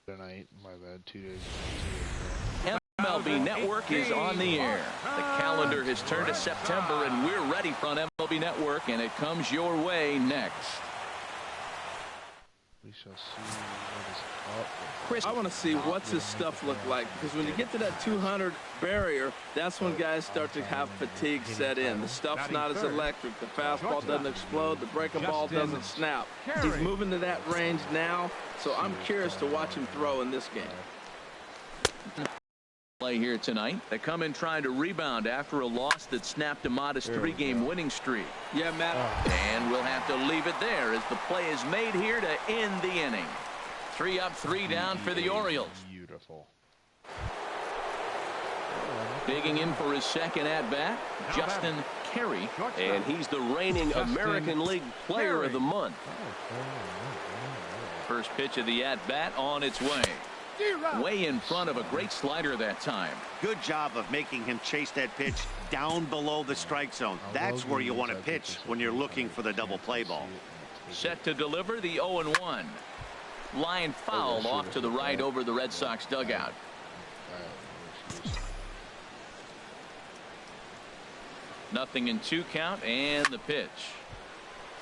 Tonight, my bad, 2 days ago. MLB Network is on the air. The calendar has turned to September, and we're ready for MLB Network, and it comes your way next. We shall see what is up. Chris, I want to see what's his stuff look like, because when you get to that 200 barrier, that's when guys start to have fatigue set in. The stuff's not as electric. The fastball doesn't explode. The breaking ball doesn't snap. He's moving to that range now, so I'm curious to watch him throw in this game. Play here tonight. They come in trying to rebound after a loss that snapped a modest 3-game winning streak. Yeah, Matt. And we'll have to leave it there as the play is made here to end the inning. 3 up, 3 down for the Orioles. Beautiful. Digging in for his second at-bat, Justin Carey. And he's the reigning American League Player of the Month. First pitch of the at-bat on its way. Way in front of a great slider that time. Good job of making him chase that pitch down below the strike zone. That's where you want to pitch when you're looking for the double play ball. Set to deliver the 0-1. Line foul off to the right over the Red Sox dugout. Nothing in 2 count, and the pitch.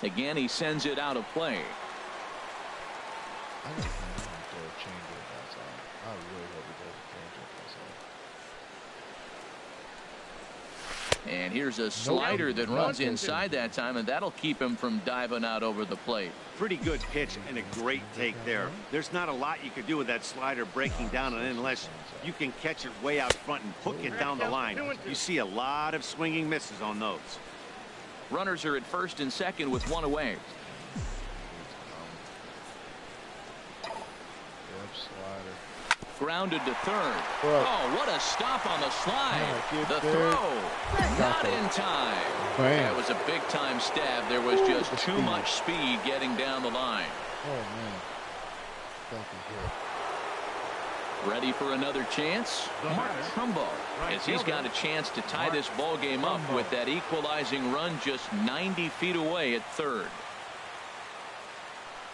Again, he sends it out of play. And here's a slider that runs inside that time, and that'll keep him from diving out over the plate. Pretty good pitch and a great take there. There's not a lot you could do with that slider breaking down, and unless you can catch it way out front and hook it down the line. You see a lot of swinging misses on those. Runners are at first and second with 1 away. Grounded to third. Oh, what a stop on the slide. The throw. Not in time. That was a big-time stab. There was just too much speed getting down the line. Oh, man. Ready for another chance? Mark Trumbo, as he's got a chance to tie this ball game up with that equalizing run just 90 feet away at third.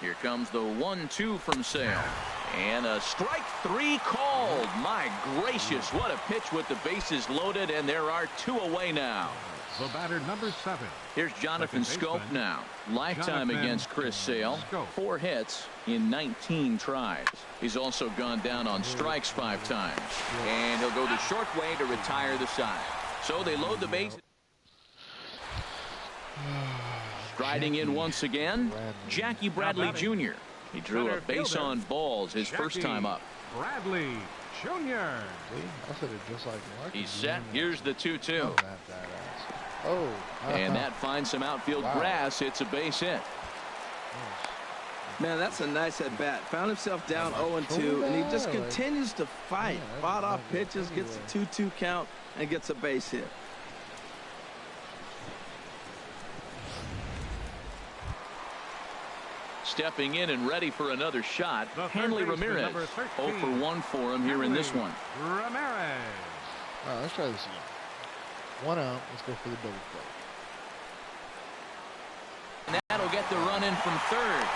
Here comes the 1-2 from Sale. And a strike 3 called. My gracious, what a pitch with the bases loaded, and there are 2 away now. The batter, number 7. Here's Jonathan Schoop now. Lifetime against Chris Sale. 4 hits in 19 tries. He's also gone down on strikes 5 times. And he'll go the short way to retire the side. So they load the base. Striding in once again, Jackie Bradley Jr. He drew a base on balls his first time up. Bradley Jr. He's set. Here's the 2-2. Oh, and that finds some outfield grass. It's a base hit. Man, that's a nice at-bat. Found himself down 0-2, and he just continues to fight. Fought off pitches, gets a 2-2 count, and gets a base hit. Stepping in and ready for another shot, Hanley Ramirez. 0 for 1 for him here in this one. Ramirez. All right, let's try this again. 1 out. Let's go for the double play. And that'll get the run in from third.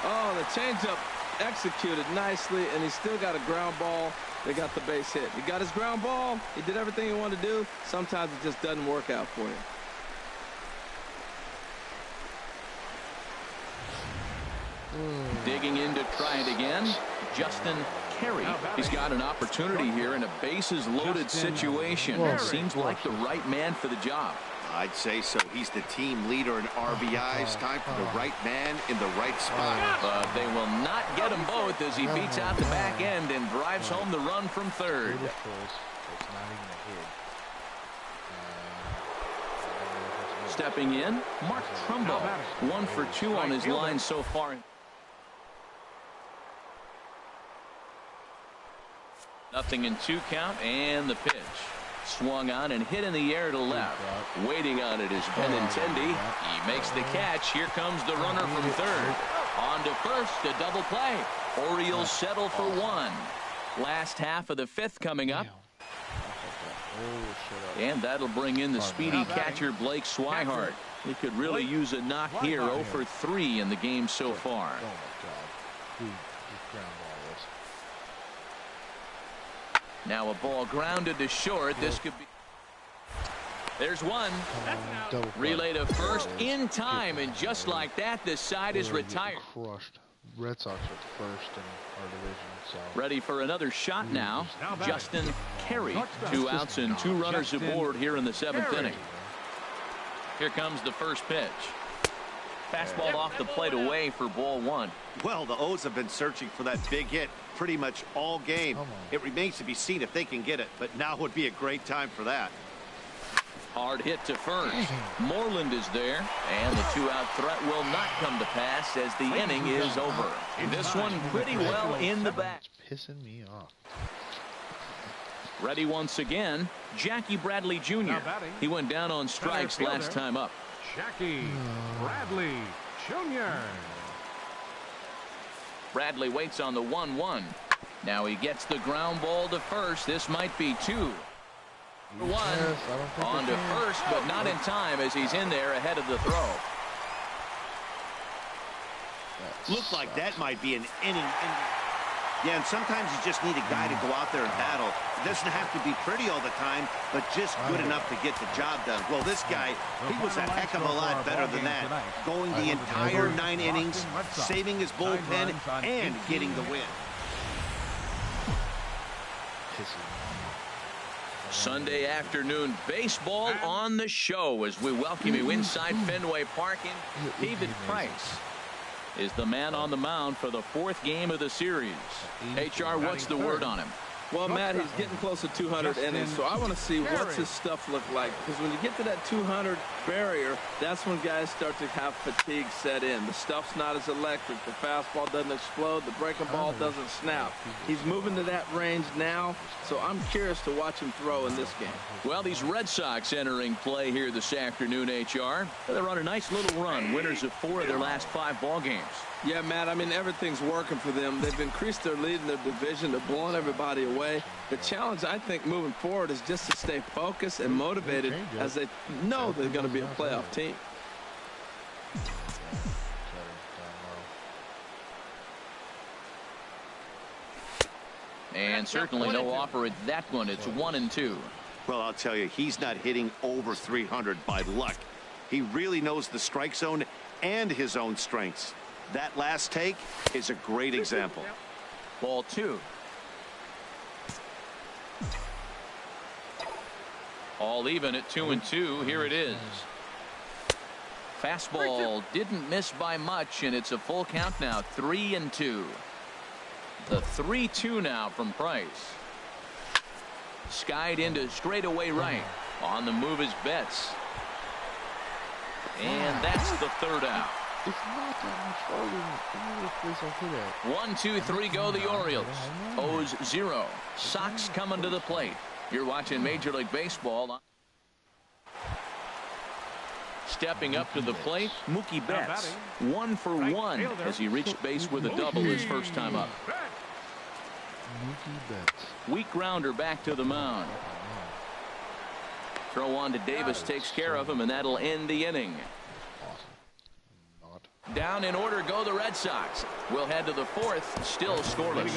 Oh, the changeup executed nicely, and he's still got a ground ball. They got the base hit. He got his ground ball. He did everything he wanted to do. Sometimes it just doesn't work out for you. Digging in to try it again, Justin Carey. He's got an opportunity here in a bases-loaded situation. Seems like the right man for the job. I'd say so. He's the team leader in RBIs. Time for the right man in the right spot. But they will not get them both as he beats out the back end and drives home the run from third. Stepping in, Mark Trumbo. 1 for 2 on his line so far. Nothing in 2 count, and the pitch. Swung on and hit in the air to left. Waiting on it is Benintendi. He makes the catch. Here comes the runner from third. On to first, a double play. Orioles settle for 1. Last half of the 5th coming up. And that'll bring in the speedy catcher Blake Swihart. He could really use a knock here. 0 for 3 in the game so far. sweet. Just ground ball this. Now a ball grounded to short. This could be. There's one. Relay to first in time, and just like that, the side is retired. Crushed. Red Sox are first in our division. So ready for another shot now. Justin Carey. 2 outs and 2 runners aboard here in the 7th inning. Here comes the first pitch. Fastball off the plate away for ball 1. Well, the O's have been searching for that big hit pretty much all game. It remains to be seen if they can get it, but now would be a great time for that. Hard hit to first. Moreland is there, and the 2-out threat will not come to pass as the inning is over. This one pretty well in the back. It's pissing me off. Ready once again, Jackie Bradley Jr. He went down on strikes last time up. Jackie Bradley Jr. Bradley waits on the 1-1. Now he gets the ground ball to first. This might be 2. Yes, on to first, but not in time as he's in there ahead of the throw. Looks like that might be an inning. Yeah, and sometimes you just need a guy to go out there and battle. It doesn't have to be pretty all the time, but just good enough to get the job done. Well, this guy, he was a heck of a lot better than that. Going the entire 9 innings, saving his bullpen, and getting the win. Sunday afternoon baseball on the show as we welcome you inside Fenway Park. David Price is the man on the mound for the 4th game of the series. HR, what's the word on him? Well, Matt, he's getting close to 200 innings, so I want to see what's his stuff look like. Because when you get to that 200 barrier, that's when guys start to have fatigue set in. The stuff's not as electric. The fastball doesn't explode. The breaking ball doesn't snap. He's moving to that range now, so I'm curious to watch him throw in this game. Well, these Red Sox entering play here this afternoon, HR. They're on a nice little run, winners of 4 of their last 5 ball games. Yeah, Matt, I mean, everything's working for them. They've increased their lead in their division. They're blowing everybody away. The challenge, I think, moving forward is just to stay focused and motivated as they know they're going to be a playoff team. And certainly no offer at that one. It's 1-2. Well, I'll tell you, he's not hitting over 300 by luck. He really knows the strike zone and his own strengths. That last take is a great example. Ball 2. All even at 2-2. Here it is. Fastball didn't miss by much, and it's a full count now. 3-2. The 3-2 now from Price. Skied into straightaway right. On the move is Betts. And that's the 3rd out. It's not that much farther than any other place I've hit at. 1, 2, 3 go the Orioles. O's 0. Sox coming to the plate. You're watching Major League Baseball. Stepping up to the plate, Mookie Betts. 1 for 1 as he reached base with a double his first time up. Mookie Betts. Weak grounder back to the mound. Throw on to Davis takes care of him, and that'll end the inning. Down in order go the Red Sox. We'll head to the 4th, still scoreless.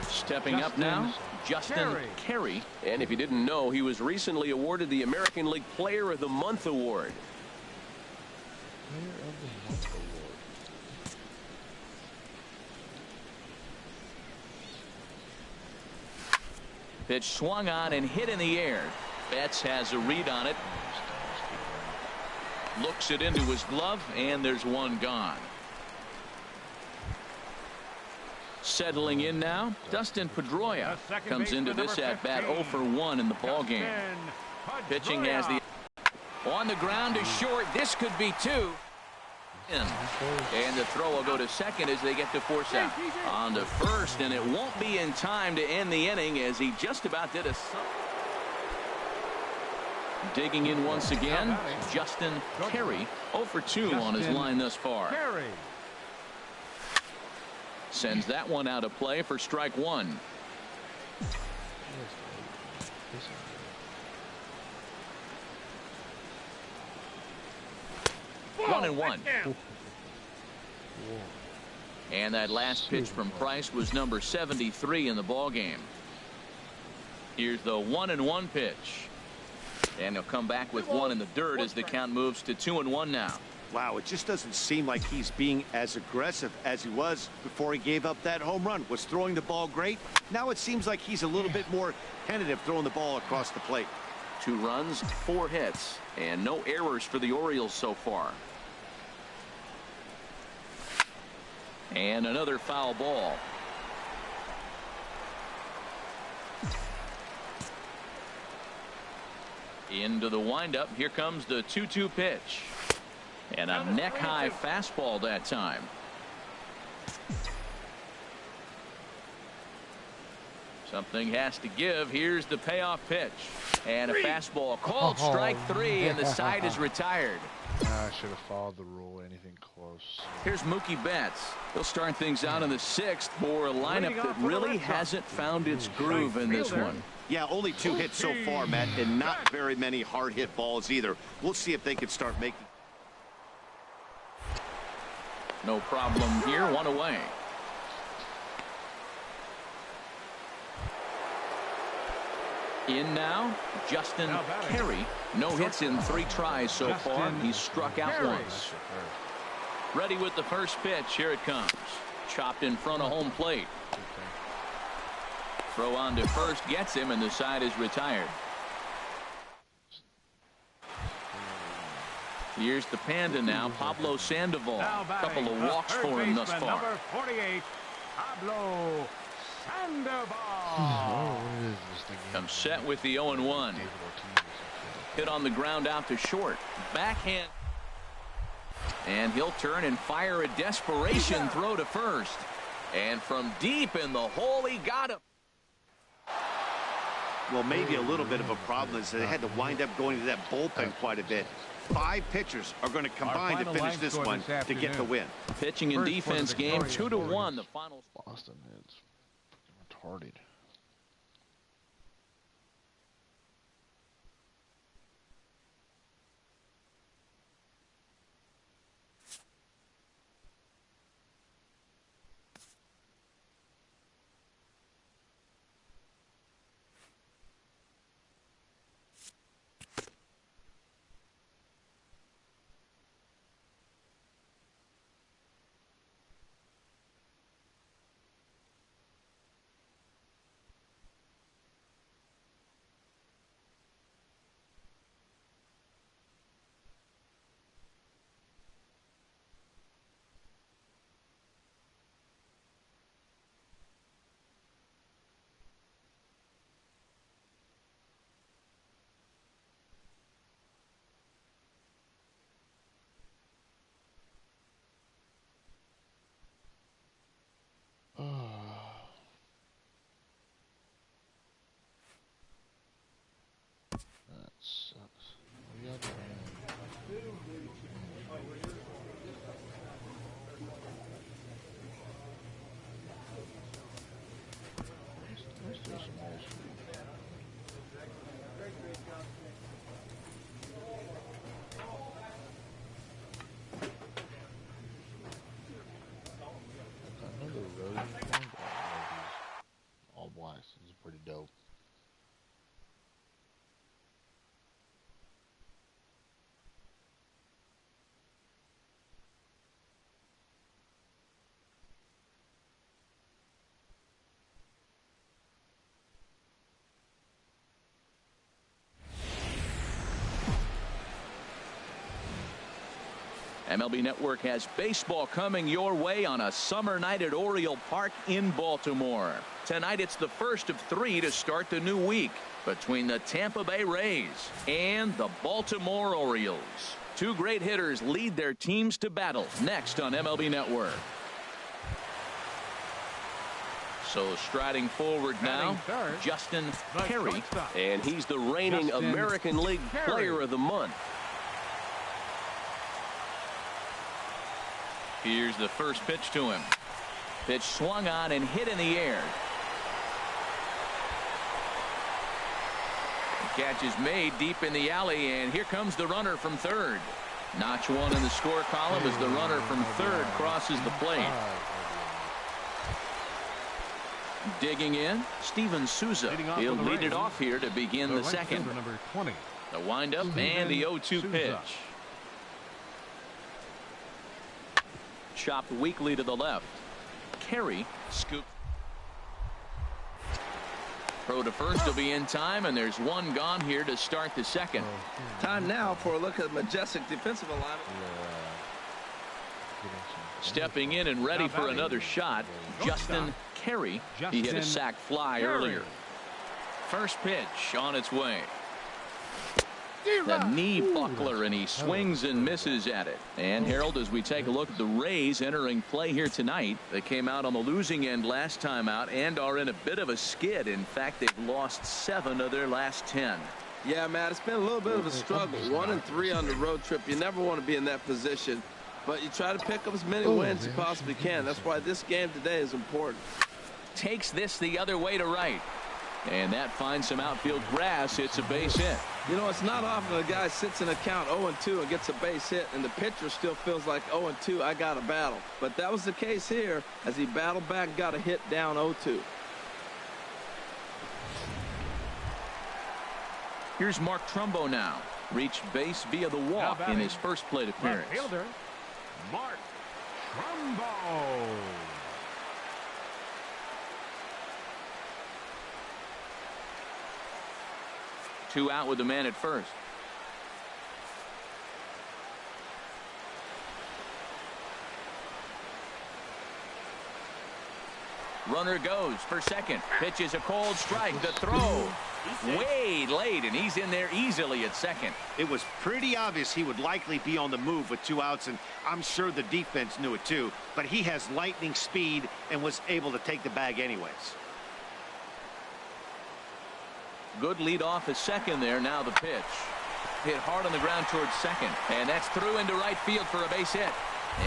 Stepping up now, Justin Carey. And if you didn't know, he was recently awarded the American League Player of the Month award. Player of the Month award. Pitch swung on and hit in the air. Betts has a read on it. Looks it into his glove, and there's one gone. Settling in now, Dustin Pedroia comes into this at-bat 0 for 1 in the ballgame. Pitching has the on the ground to short. This could be 2. And the throw will go to second as they get to force out. On to first, and it won't be in time to end the inning as he just about did a... Digging in once again, Justin Carey, 0 for 2 on his line thus far. Sends that one out of play for strike 1. 1-1. And that last pitch from Price was number 73 in the ballgame. Here's the 1-1 pitch. And he'll come back with one in the dirt as the count moves to 2-1 now. Wow, it just doesn't seem like he's being as aggressive as he was before he gave up that home run. Was throwing the ball great. Now it seems like he's a little bit more tentative throwing the ball across the plate. 2 runs, 4 hits, and no errors for the Orioles so far. And another foul ball. Into the windup. Here comes the 2-2 pitch. And a neck-high fastball that time. Something has to give. Here's the payoff pitch. And a fastball called strike 3, and the side is retired. I should have followed the rule. Anything close. Here's Mookie Betts. He'll start things out in the 6th for a lineup that really hasn't found its groove in this one. Yeah, only 2 hits so far, Matt, and not very many hard hit balls either. We'll see if they can start making. No problem here. 1 away. In now, Justin Carey. No hits in 3 tries so far. He's struck out once. Ready with the first pitch. Here it comes. Chopped in front of home plate. Throw on to first gets him, and the side is retired. Here's the Panda now, Pablo Sandoval. A couple of walks for him thus far. Number 48, Pablo Sandoval. Comes set with the 0-1. Hit on the ground out to short. Backhand. And he'll turn and fire a desperation throw to first. And from deep in the hole, he got him. Well, maybe a little bit of a problem is that they had to wind up going to that bullpen quite a bit. 5 pitchers are going to combine to finish this one to get the win. Pitching and defense game 2-1. The final. Boston is retarded. All blacks. This is pretty dope. MLB Network has baseball coming your way on a summer night at Oriole Park in Baltimore. Tonight it's the first of 3 to start the new week between the Tampa Bay Rays and the Baltimore Orioles. 2 great hitters lead their teams to battle next on MLB Network. So striding forward now, Justin Carey. And he's the reigning American League Player of the Month. Here's the first pitch to him. Pitch swung on and hit in the air. The catch is made deep in the alley, and here comes the runner from third. Notch 1 in the score column as the runner from third crosses the plate. Digging in, Steven Souza. He'll lead it off here to begin the second. Number 20. The windup and the 0-2 pitch. Chopped weakly to the left. Carey scoop. Throw to first will be in time, and there's one gone here to start the second. Time now for a look at majestic defensive alignment. Stepping in and ready for another shot, Justin Carey. He hit a sac fly earlier. First pitch on its way. The knee buckler, and he swings and misses at it. And Harold, as we take a look at the Rays entering play here tonight, they came out on the losing end last time out and are in a bit of a skid. In fact, they've lost 7 of their last 10. Yeah, Matt, it's been a little bit of a struggle. 1-3 on the road trip. You never want to be in that position, but you try to pick up as many wins as you possibly can. That's why this game today is important. Takes this the other way to right. And that finds some outfield grass. It's a base hit. You know, it's not often a guy sits in a count 0-2 and gets a base hit, and the pitcher still feels like 0-2, I got a battle. But that was the case here as he battled back, got a hit down 0-2. Here's Mark Trumbo now. Reached base via the walk in his first plate appearance. Left fielder, Mark Trumbo. Two out with the man at first. Runner goes for second. Pitches a cold strike. The throw way late, and he's in there easily at second. It was pretty obvious he would likely be on the move with 2 outs, and I'm sure the defense knew it too. But he has lightning speed and was able to take the bag anyways. Good lead off at second there. Now the pitch. Hit hard on the ground towards second. And that's through into right field for a base hit.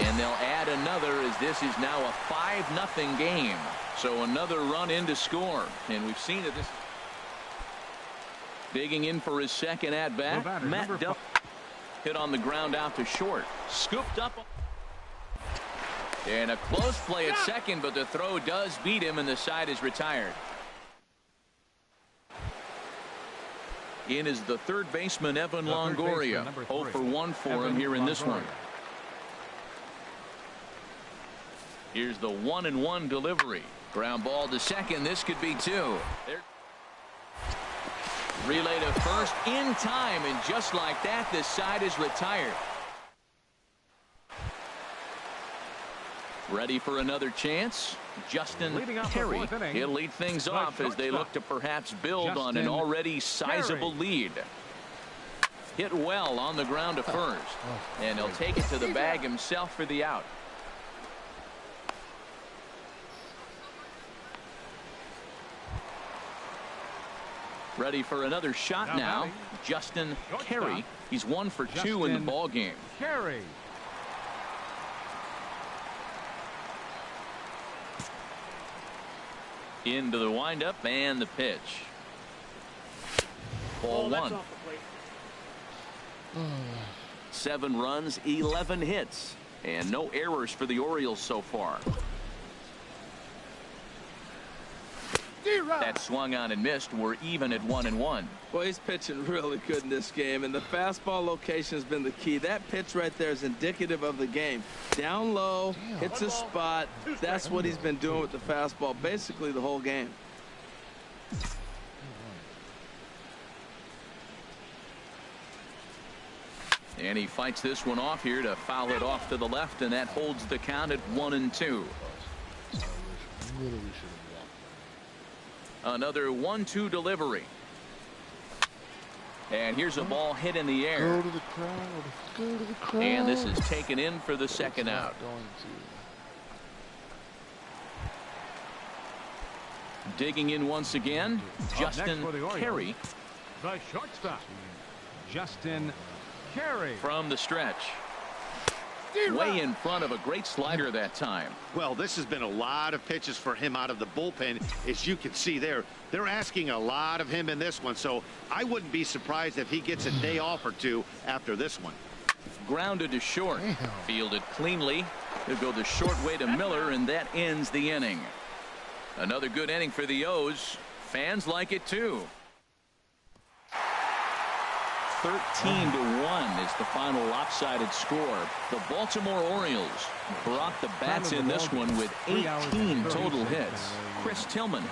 And they'll add another as this is now a 5-0 game. So another run in to score. And we've seen that this. Digging in for his second at bat. Matt Duff hit on the ground out to short. Scooped up. And a close play at second, but the throw does beat him and the side is retired. In is the third baseman, Evan Longoria. 0 for 1 for him here in this one. Here's the 1-1 delivery. Ground ball to second. This could be 2. There. Relay to first in time, and just like that, this side is retired. Ready for another chance. Justin Carey. He'll lead things off as they look to perhaps build on an already sizable lead. Hit well on the ground to first. And he'll take it to the bag himself for the out. Ready for another shot now. Justin Carey. He's 1 for 2 in the ball game. Carey. Into the windup and the pitch. Ball 1. 7 runs, 11 hits, and no errors for the Orioles so far. That swung on and missed. We're even at 1-1. Well, he's pitching really good in this game, and the fastball location has been the key. That pitch right there is indicative of the game. Down low, hits a spot. That's what he's been doing with the fastball basically the whole game. And he fights this one off here to foul it off to the left, and that holds the count at 1-2. Another 1-2 delivery. And here's a ball hit in the air. Go to the crowd. Go to the crowd. And this is taken in for the second out. Digging in once again, Justin Carey. The shortstop, Justin Carey. From the stretch. Way in front of a great slider that time. Well, this has been a lot of pitches for him out of the bullpen. As you can see there, they're asking a lot of him in this one, so I wouldn't be surprised if he gets a day off or 2 after this one. Grounded to short. Fielded cleanly. He'll go the short way to Miller, and that ends the inning. Another good inning for the O's. Fans like it too. 13-1 is the final lopsided score. The Baltimore Orioles brought the bats in this one with 18 total hits. Chris Tillman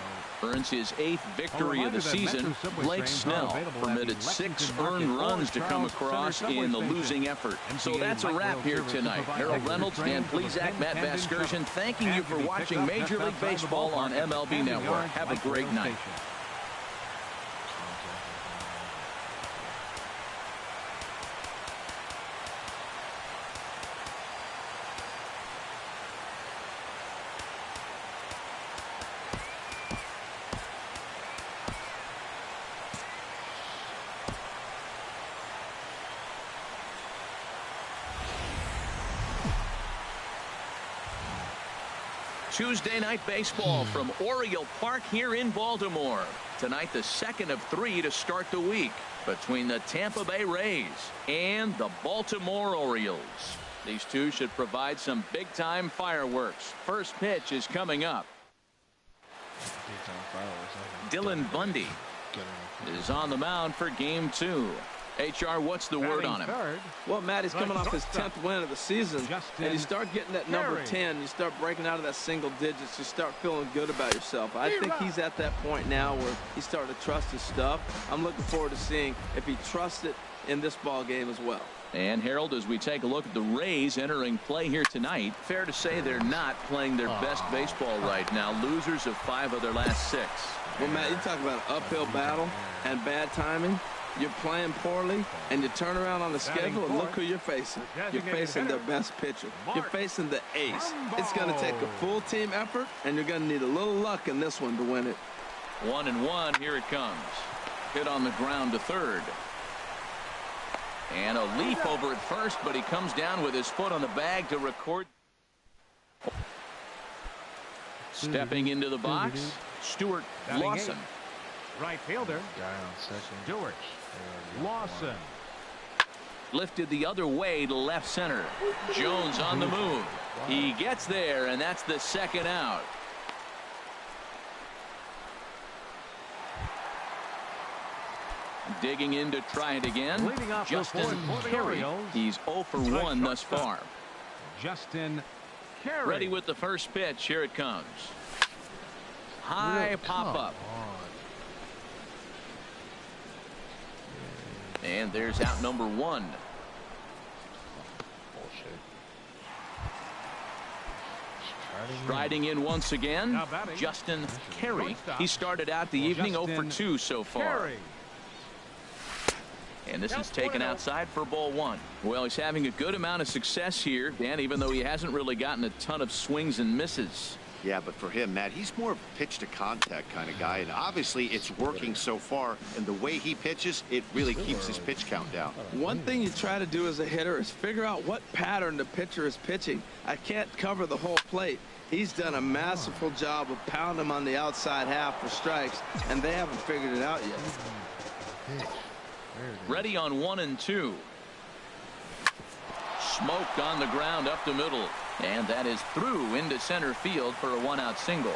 earns his 8th victory of the season. Blake Snell permitted 6 earned runs to come across in the losing effort. So that's a wrap here tonight. Harold Reynolds, Dan Plesac, Matt Vasgersian, thanking you for watching Major League Baseball on MLB Network. Have a great night. Tuesday night baseball from Oriole Park here in Baltimore. Tonight, the second of 3 to start the week between the Tampa Bay Rays and the Baltimore Orioles. These two should provide some big-time fireworks. First pitch is coming up. Dylan Bundy is on the mound for game 2. HR, what's the word on him? Well, Matt, he's coming off his 10th win of the season, and you start getting that number 10, you start breaking out of that single digits, you start feeling good about yourself. I think he's at that point now where he's starting to trust his stuff. I'm looking forward to seeing if he trusts it in this ball game as well. And Harold, as we take a look at the Rays entering play here tonight, fair to say they're not playing their best baseball right now. Losers of 5 of their last 6. Well, Matt, you talk about an uphill battle and bad timing. You're playing poorly, and you turn around on the schedule, and look who you're facing. You're facing their best pitcher. You're facing the ace. It's going to take a full team effort, and you're going to need a little luck in this one to win it. 1-1, here it comes. Hit on the ground to third. And a leap over at first, but he comes down with his foot on the bag to record. Stepping into the box, Stuart Lawson. Right fielder, Stewart Lawson. Lifted the other way to left center. Jones on the move. He gets there, and that's the second out. Digging in to try it again. Justin Carey. He's 0 for 1 thus far. Justin Carey. Ready with the first pitch. Here it comes. High pop-up. And there's out number 1. Striding in once again, Justin Carey. He started out the evening 0 for 2 so far. And this is taken outside for ball 1. Well, he's having a good amount of success here, Dan, even though he hasn't really gotten a ton of swings and misses. Yeah, but for him, Matt, he's more of a pitch to contact kind of guy, and obviously it's working so far, and the way he pitches, it really keeps his pitch count down. One thing you try to do as a hitter is figure out what pattern the pitcher is pitching. I can't cover the whole plate. He's done a masterful job of pounding him on the outside half for strikes, and they haven't figured it out yet. Ready on 1 and 2. Smoked on the ground up the middle. And that is through into center field for a 1-out single.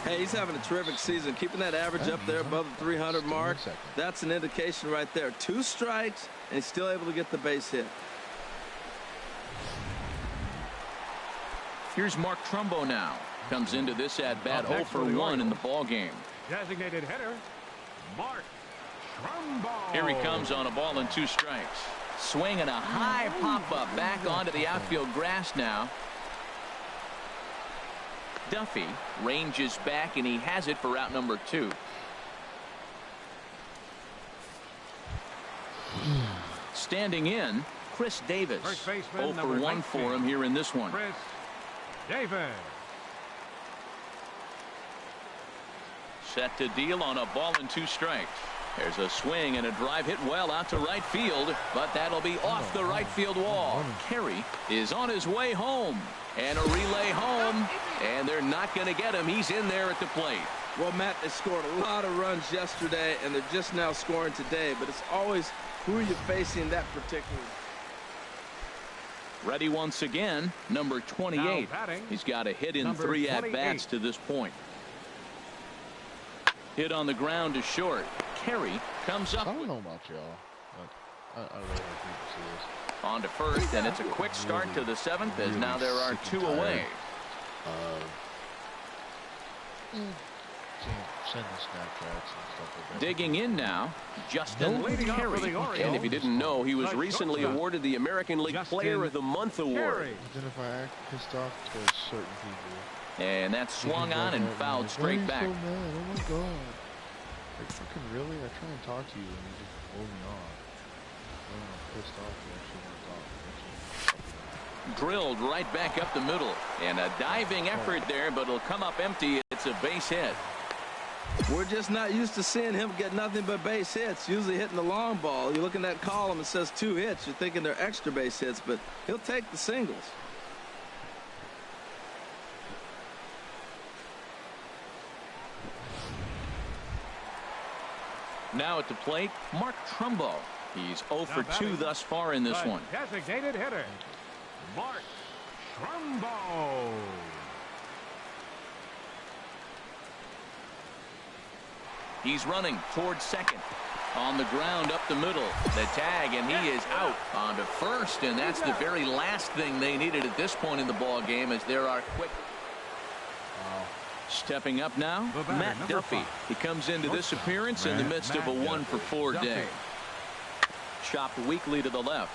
Hey, he's having a terrific season. Keeping that average up there above the 300 mark. That's an indication right there. 2 strikes, and he's still able to get the base hit. Here's Mark Trumbo now. Comes into this at bat 0 for 1 in the ball game. Designated hitter, Mark Trumbo. Here he comes on a ball and 2 strikes. Swinging a high pop-up back onto the outfield grass now. Duffy ranges back, and he has it for out number 2. Standing in, Chris Davis. 0 for 1 for him here in this one. Chris Davis. Set to deal on a ball and 2 strikes. There's a swing and a drive hit well out to right field, but that'll be off the right field wall. Carey is on his way home, and a relay home, and they're not going to get him. He's in there at the plate. Well, Matt, they scored a lot of runs yesterday, and they're just now scoring today, but it's always who are you facing that particular. Ready once again, number 28. He's got a hit in 3 at-bats to this point. Hit on the ground to short. Carey comes up. I don't know about y'all, but I really hope people see this. On to first, and it's a quick start to the 7th as now there are 2 away. Sending Snapchats and stuff like that. Digging in now, Justin Carey. And if you didn't know, he was recently awarded the American League Player of the Month award. Then if I act pissed off to certain people. And that's swung on and fouled straight back. So mad? Oh my god. Like, fucking really? I try and talk to you and you just blow me off. When I'm pissed off, you actually want to talk. Drilled right back up the middle. And a diving effort there, but it'll come up empty. It's a base hit. We're just not used to seeing him get nothing but base hits, usually hitting the long ball. You look in that column, it says 2 hits. You're thinking they're extra base hits, but he'll take the singles. Now at the plate, Mark Trumbo. He's 0 for 2 thus far in this one. Designated hitter, Mark Trumbo. He's running towards second. On the ground up the middle. The tag, and he is out on to first, and that's the very last thing they needed at this point in the ball game, as there are quick. Stepping up now, Matt Duffy. He comes into this appearance in the midst of a 1 for 4 day. Chopped weakly to the left.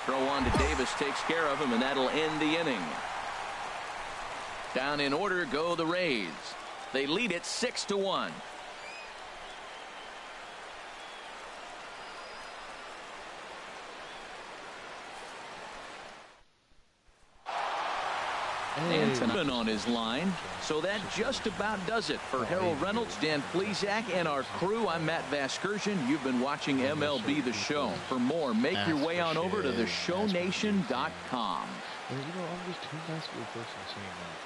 Throw on to Davis, takes care of him, and that'll end the inning. Down in order go the Rays. They lead it 6-1. Antonin on his line. So that just about does it for Harold Reynolds, Dan Plesac, and our crew. I'm Matt Vasgersian. You've been watching MLB The Show. For more, make your way on over to theshownation.com. And you know, I'm just too nice of a person saying that.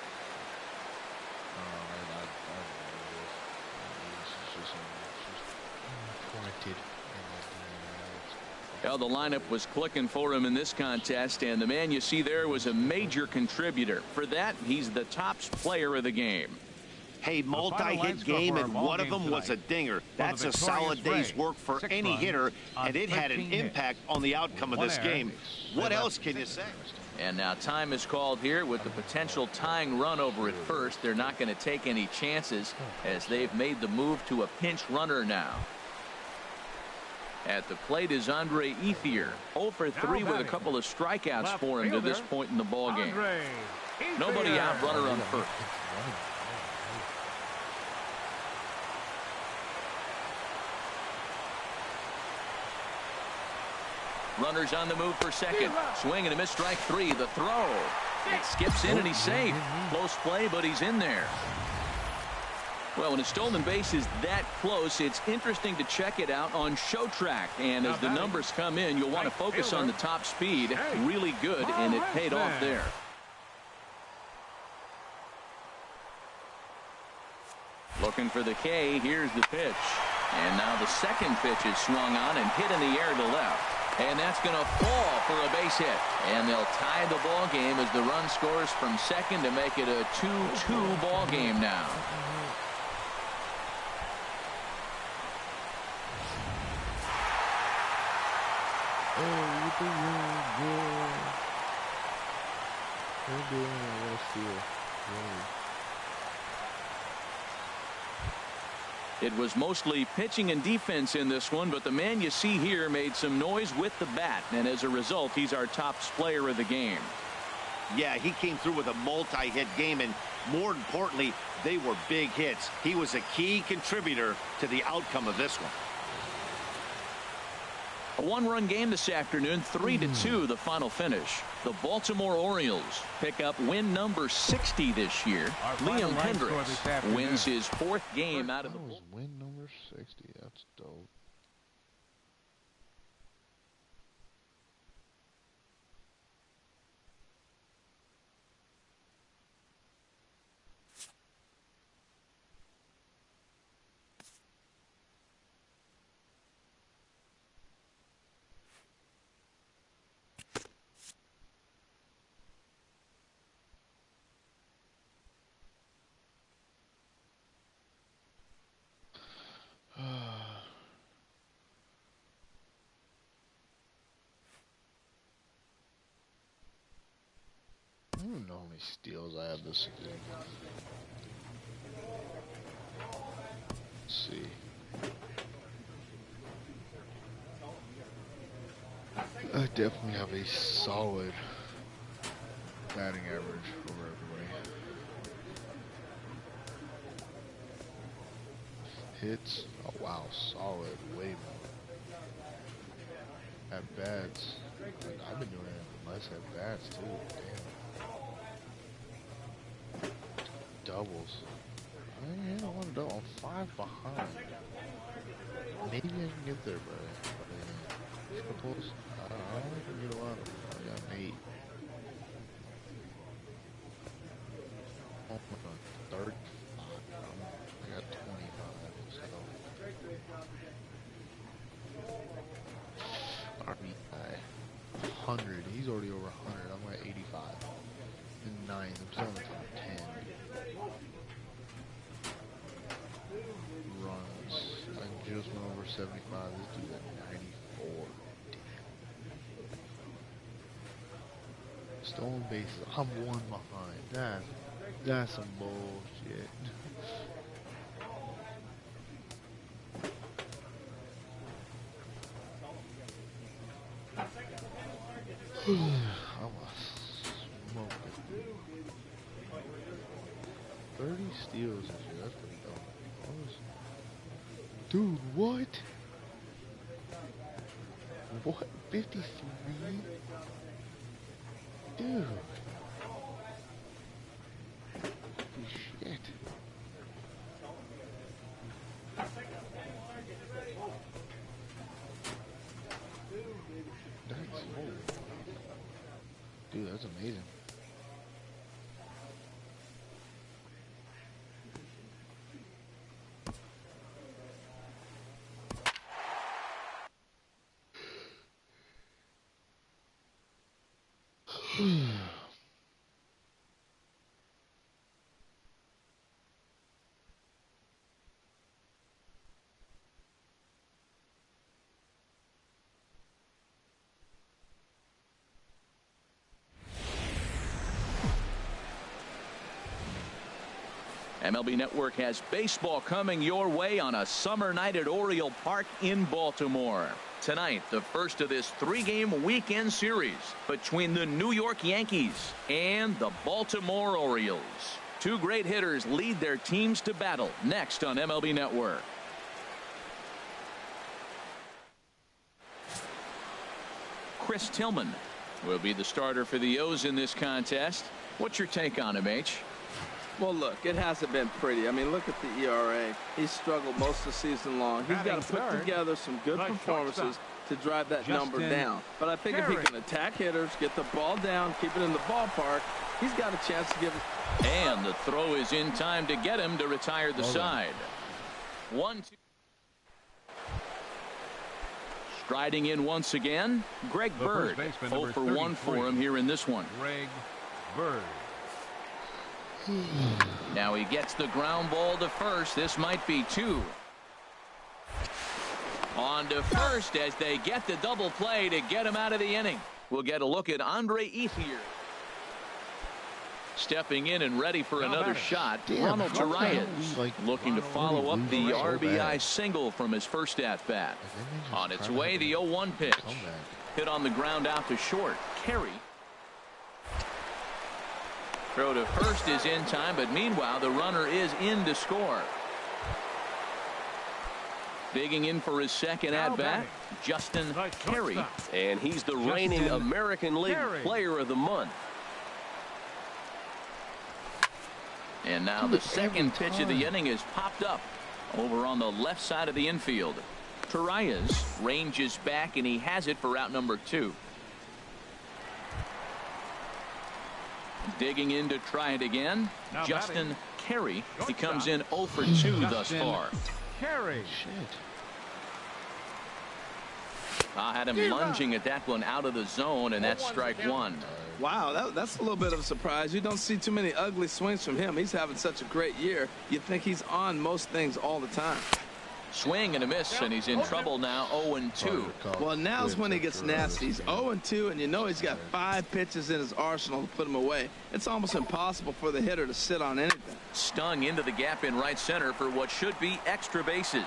It's just pointed. Well, the lineup was clicking for him in this contest, and the man you see there was a major contributor. For that, he's the tops player of the game. Hey, multi-hit game, and one of them was a dinger. That's a solid day's work for any hitter, and it had an impact on the outcome of this game. What else can you say? And now time is called here with the potential tying run over at first. They're not going to take any chances as they've made the move to a pinch runner now. At the plate is Andre Ethier, 0 for 3 with a couple of strikeouts for him to this point in the ball game. Nobody out, runner on first. Runners on the move for second. Swing and a miss, strike 3. The throw. It skips in and he's safe. Close play, but he's in there. Well, when a stolen base is that close, it's interesting to check it out on Show Track. And as the numbers come in, you'll want to focus on the top speed. Really good, and it paid off there. Looking for the K. Here's the pitch. And now the second pitch is swung on and hit in the air to left. And that's going to fall for a base hit. And they'll tie the ball game as the run scores from second to make it a 2-2 ball game now. It was mostly pitching and defense in this one, but the man you see here made some noise with the bat, and as a result, he's our top player of the game. Yeah, he came through with a multi-hit game, and more importantly, they were big hits. He was a key contributor to the outcome of this one. A one-run game this afternoon, 3-2 the final finish. The Baltimore Orioles pick up win number 60 this year. Liam Hendricks wins his 4th game out of the bullpen. Win number 60. That's dope. know how many steals I have this season. Let's see. I definitely have a solid batting average over everybody. Hits, oh wow, solid, way more. At bats, I've been doing it less at bats too, damn. Doubles. I want to double. I'm 5 behind. Maybe I can get there, but triples, I don't know if I can get a lot of them. I got an 8. Oh my god, 35. I got 25, so. RBI, 100. He's already over 100. I'm at 85. In 9th, I'm still in the top 10. Runs, I just went over 75. This dude's at 94. Stolen bases, I'm 1 behind. That's some bullshit. I'm a smoker. 30 steals this year, that's pretty dumb. Dude, what? What? 53? Dude. Holy shit. That's old. Dude, that's amazing. MLB Network has baseball coming your way on a summer night at Oriole Park in Baltimore. Tonight, the first of this 3-game weekend series between the New York Yankees and the Baltimore Orioles. 2 great hitters lead their teams to battle next on MLB Network. Chris Tillman will be the starter for the O's in this contest. What's your take on him, H? Well, look, it hasn't been pretty. I mean, look at the ERA. He's struggled most of the season long. He's got to put together some good performances to drive that number down. But I think if he can attack hitters, get the ball down, keep it in the ballpark, he's got a chance to give it. And the throw is in time to get him to retire the side. 1-2. Striding in once again, Greg Bird. 0 for 1 for him here in this one. Greg Bird. Now he gets the ground ball to first. This might be 2. On to first as they get the double play to get him out of the inning. We'll get a look at Andre Ethier. Stepping in and ready for another shot. Ronald Torreyes looking to follow up the RBI single from his first at-bat. On its way, the 0-1 pitch. Hit on the ground out to short. Carey. Throw to first is in time, but meanwhile the runner is in to score. Digging in for his second at-bat, Justin Carey. And he's the reigning American League Player of the Month. And now the second pitch of the inning is popped up over on the left side of the infield. Torreyes ranges back and he has it for out number 2. Digging in to try it again, Justin Carey. He comes in 0 for 2 thus far. Carey. I had him lunging at that one out of the zone, and that's strike 1. Wow, that's a little bit of a surprise. You don't see too many ugly swings from him. He's having such a great year. You think he's on most things all the time. Swing and a miss, and he's in trouble now. 0-2. Well, now's when he gets nasty. He's 0-2, and you know he's got 5 pitches in his arsenal to put him away. It's almost impossible for the hitter to sit on anything. Stung into the gap in right center for what should be extra bases.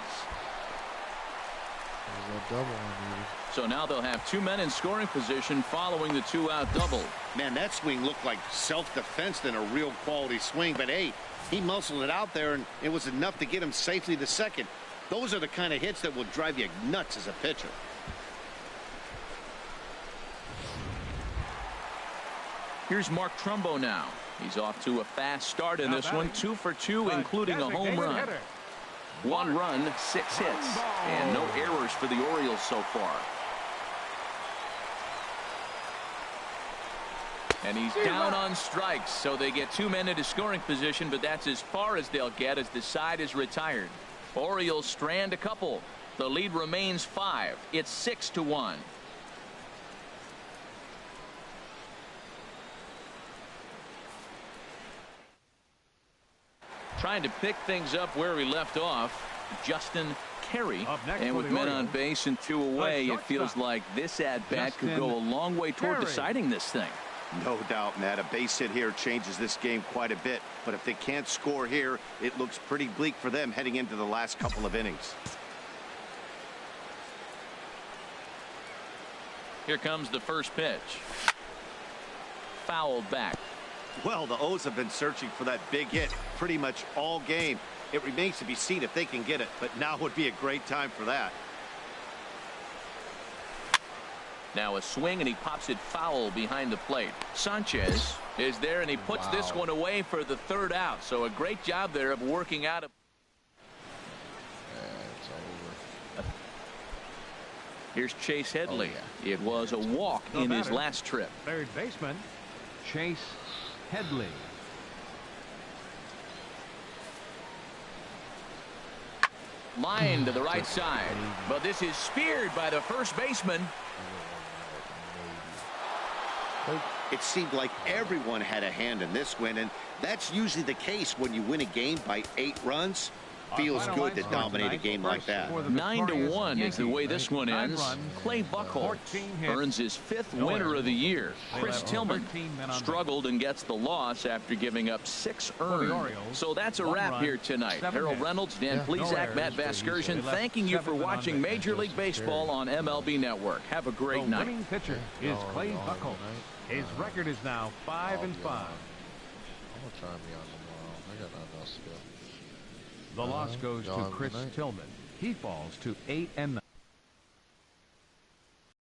So now they'll have 2 men in scoring position following the 2-out double. Man, that swing looked like self-defense than a real quality swing. But, hey, he muscled it out there, and it was enough to get him safely to second. Those are the kind of hits that will drive you nuts as a pitcher. Here's Mark Trumbo now. He's off to a fast start in this one. 2 for 2, including a home run. 1 run, 6 hits, and no errors for the Orioles so far. And he's down on strikes, so they get 2 men into scoring position, but that's as far as they'll get as the side is retired. Orioles strand a couple. The lead remains 5. It's 6-1. Trying to pick things up where we left off, Justin Carey, and with men on base and 2 away, it feels like this at-bat could go a long way toward deciding this thing. No doubt, Matt. A base hit here changes this game quite a bit. But if they can't score here, it looks pretty bleak for them heading into the last couple of innings. Here comes the first pitch. Fouled back. Well, the O's have been searching for that big hit pretty much all game. It remains to be seen if they can get it, but now would be a great time for that. Now a swing, and he pops it foul behind the plate. Sanchez is there, and he puts this one away for the 3rd out. So a great job there of working out. It's over. Here's Chase Headley. It was a walk in his last trip. Third baseman, Chase Headley. Line to the right side, but this is speared by the first baseman. It seemed like everyone had a hand in this win, and that's usually the case when you win a game by 8 runs. Feels good to dominate a game like that. 9-1 is the way this one ends. Clay Buchholz earns his 5th winner of the year. Chris Tillman struggled and gets the loss after giving up 6 earned. So that's a wrap here tonight. Harold Reynolds, Dan Plesac, Matt Vasgersian, thanking you for watching Major League Baseball on MLB Network. Have a great night. The winning pitcher is Clay Buchholz. His record is now 5-5. I'm gonna try me on tomorrow. I got nothing else to do. The loss goes to Chris Tillman. He falls to 8-9.